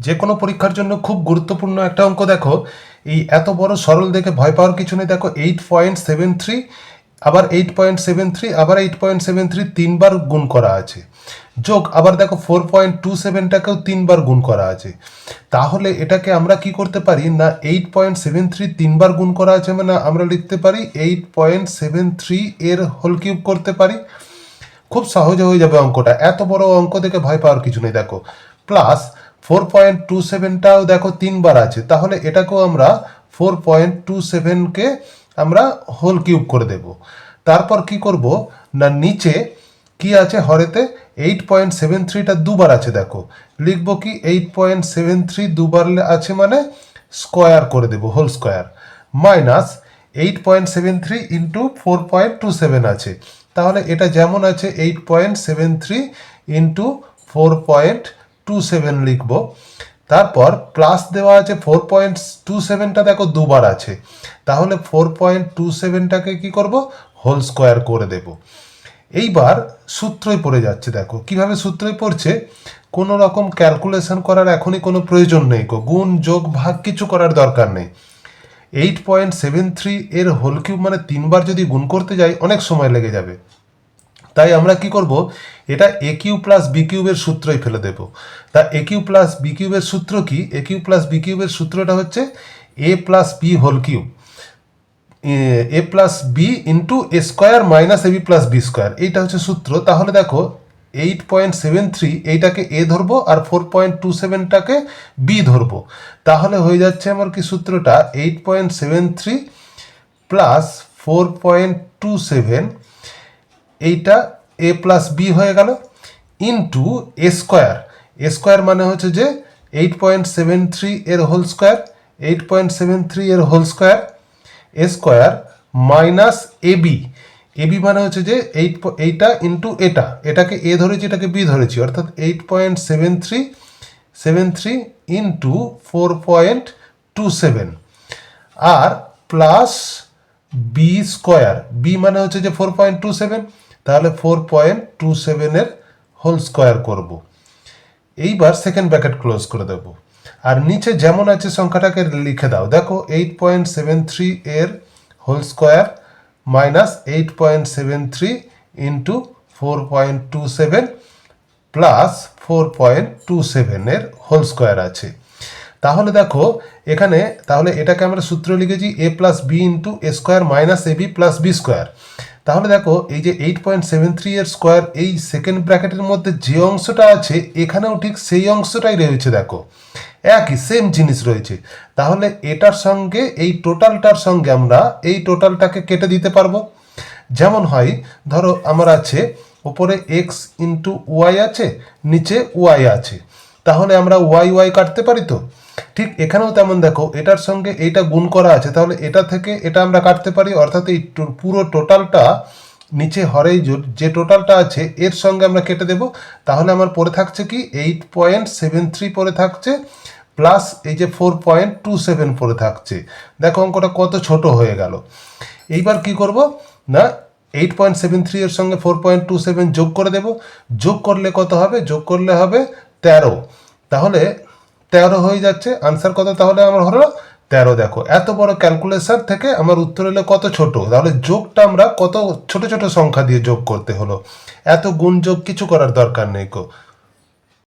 যে কোনো পরীক্ষার জন্য খুব গুরুত্বপূর্ণ একটা অঙ্ক। দেখো, এই এত বড় সরল দেখে ভয় পাওয়ার কিছু নেই। দেখো 8.73, আবার 8.73, আবার 8.73 তিনবার গুণ করা আছে, যোগ আবার দেখো 4.27টাকেও তিনবার গুণ করা আছে। তাহলে এটাকে আমরা কি করতে পারি না, 8.73 তিনবার গুণ করা আছে মানে আমরা লিখতে পারি 8.73 এর হোল কিউব করতে পারি। খুব সহজে হয়ে যাবে অঙ্কটা, এত বড় অঙ্ক দেখে ভয় পাওয়ার কিছু নেই। দেখো প্লাস 4.27টাও দেখো তিনবার আছে, তাহলে এটাকেও আমরা 4.27কে আমরা হোল কিউব করে দেব। তারপর কি করব না, নিচে কি আছে হরেতে 8.73টা দুবার আছে, দেখো লিখবো কি 8.73 দুবার আছে মানে স্কোয়ার করে দেব, হোল স্কোয়ার, মাইনাস 8.73 ইন্টু 4.27 আছে, তাহলে এটা যেমন আছে 8.73 ইন্টু 4.27 লিখব। তারপর প্লাস দেওয়া আছে 4.27টা দেখো দুবার আছে, তাহলে 4.27টাকে কি করব, হোল স্কোয়ার করে দেব। এইবার সূত্রই পড়ে যাচ্ছে, দেখো কিভাবে সূত্রই পড়ছে। কোনো রকম ক্যালকুলেশন করার এখনই কোনো প্রয়োজন নেই, গুণ যোগ ভাগ কিছু করার দরকার নেই। 8.73 এর হোল কিউব মানে তিনবার যদি গুণ করতে যাই অনেক সময় লেগে যাবে, তাই আমরা কি করব, এটা এ কিউ প্লাস বি কিউবের সূত্রই ফেলে দেব। তা এ কিউ প্লাস বি কিউবের সূত্র কি, এ কিউ প্লাস বি কিউবের সূত্রটা হচ্ছে এ plus B whole cube, A plus B into A square minus A B plus B square, এইটা হচ্ছে সূত্র। তাহলে দেখো 8.73 এইটাকে এ ধরবো আর 4.27টাকে বি ধরবো, তাহলে হয়ে যাচ্ছে আমার কি সূত্রটা 8.73 প্লাস 4.27, এইটা এ প্লাস বি হয়ে গেল, ইন্টু এ স্কোয়ার, এ স্কোয়ার মানে হচ্ছে যে 8.73 এর হোল স্কোয়ার, 8.73 এর হোল স্কোয়ার, এ স্কোয়ার মাইনাস এবি, এবি মানে হচ্ছে যে এইটা ইন্টু এটাকে এ ধরেছি এটাকে বি ধরেছি, অর্থাৎ 8.73 ইন্টু 4.27 আর প্লাস বি স্কোয়ার, বি মানে হচ্ছে যে 4.27, তাহলে 4.27 এর হোল স্কোয়ার করব। এইবার সেকেন্ড ব্র্যাকেট ক্লোজ করে দেব, আর নিচে যেমন আছে সংখ্যাটাকে লিখে দাও। দেখো 8.73 এর whole square minus 8.73 into 4.27 plus 4.27 এর হোল স্কোয়ার আছে। তাহলে দেখো এখানে, তাহলে এটাকে আমরা সূত্র লিখেছি এ plus B into A square minus A B plus B square. তাহলে দেখো এই যে 8.73 এর স্কোয়ার, এই সেকেন্ড ব্র্যাকেটের মধ্যে যে অংশটা আছে এখানেও ঠিক সেই অংশটাই রয়েছে, দেখো একই সেম জিনিস রয়েছে। তাহলে এটার সঙ্গে এই টোটালটার সঙ্গে আমরা এই টোটালটাকে কেটে দিতে পারবো। যেমন হয়, ধরো আমার আছে উপরে এক্স ইন্টু ওয়াই আছে, নিচে ওয়াই আছে, তাহলে আমরা ওয়াই ওয়াই কাটতে পারি তো। ঠিক এখানেও তেমন, দেখো এটার সঙ্গে এইটা গুণ করা আছে, তাহলে এটা থেকে এটা আমরা কাটতে পারি, অর্থাৎ এই পুরো টোটালটা নিচে হরেই যে টোটালটা আছে এর সঙ্গে আমরা কেটে দেব। তাহলে আমার পড়ে থাকছে কি 8.73 পড়ে থাকছে, প্লাস এই যে 4.27 পড়ে থাকছে। দেখো অঙ্কটা কত ছোট হয়ে গেল। এইবার কি করব না, 8.73 এর সঙ্গে 4.27 যোগ করে দেব, যোগ করলে কত হবে, যোগ করলে হবে 13, তাহলে 13 হয়ে যাচ্ছে। আনসার কত তাহলে আমার হলো 13। দেখো এত বড় ক্যালকুলেশন থেকে আমার উত্তর এলো কত ছোট, তাহলে যোগটা আমরা কত ছোট ছোট সংখ্যা দিয়ে যোগ করতে হলো, এত গুণ যোগ কিছু করার দরকার নেই।